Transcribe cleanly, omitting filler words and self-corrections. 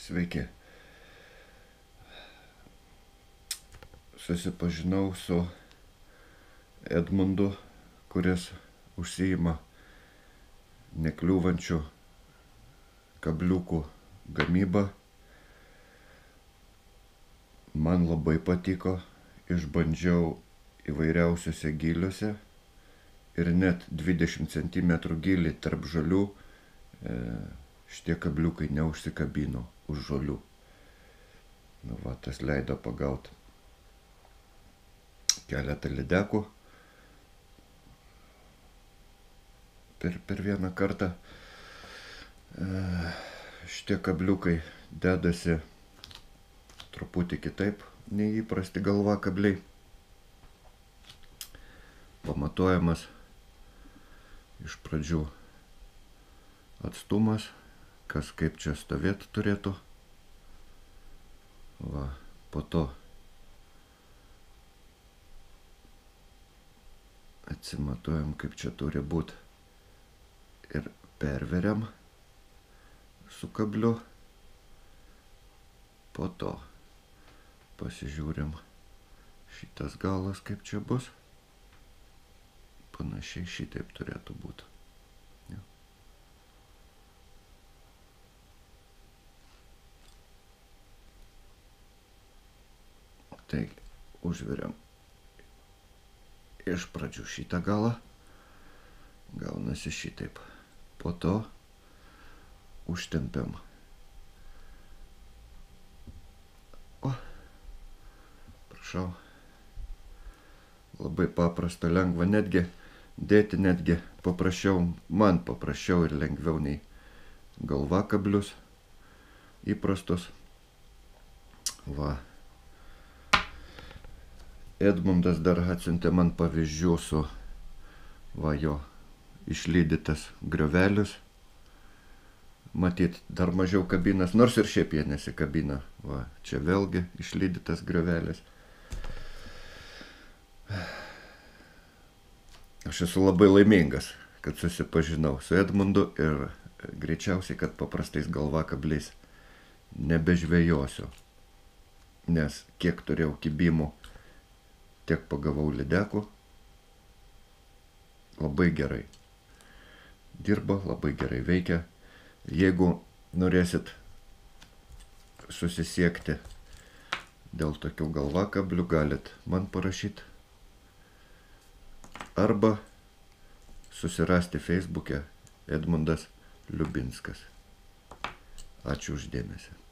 Sveiki. Susipažinau su Edmundu, kuris užsiima nekliūvančių kabliukų gamybą. Man labai patiko, išbandžiau įvairiausiuose giliuose ir net 20 cm gilį tarp žolių šitie kabliukai neužsikabino už žolių. Nu va, tas leido pagauti keletą lydekų per vieną kartą. Šitie kabliukai dedasi truputį kitaip nei įprasti galvakabliai. Pamatuojamas iš pradžių atstumas, kas kaip čia stovėti turėtų. Va, po to atsimatuojam, kaip čia turi būti ir perveriam su kabliu. Po to pasižiūrim šitas galas, kaip čia bus. Panašiai šitaip turėtų būti. Ja. Taigi, užveriam iš pradžių šitą galą. Gaunasi šitaip. Po to užtempiam. O, prašau. Labai paprasta, lengva, netgi dėti paprasčiau, man paprasčiau ir lengviau nei galvakablius įprastus. Va. Edmundas dar atsiuntė man pavyzdžių su va jo išlydytas griovelis. Matyt, dar mažiau kabinas, nors ir šiaip jie nesikabina. Va, čia vėlgi išlydytas griovelis. Aš esu labai laimingas, kad susipažinau su Edmundu ir greičiausiai, kad paprastais galvakabliais nebežvejosiu. Nes kiek turėjau kibimų, tiek pagavau lydekų. Labai gerai dirba, labai gerai veikia. Jeigu norėsit susisiekti dėl tokių galvakablių, galit man parašyti. Arba susirasti Facebook'e Edmundas Liubinskas. Ačiū už dėmesį.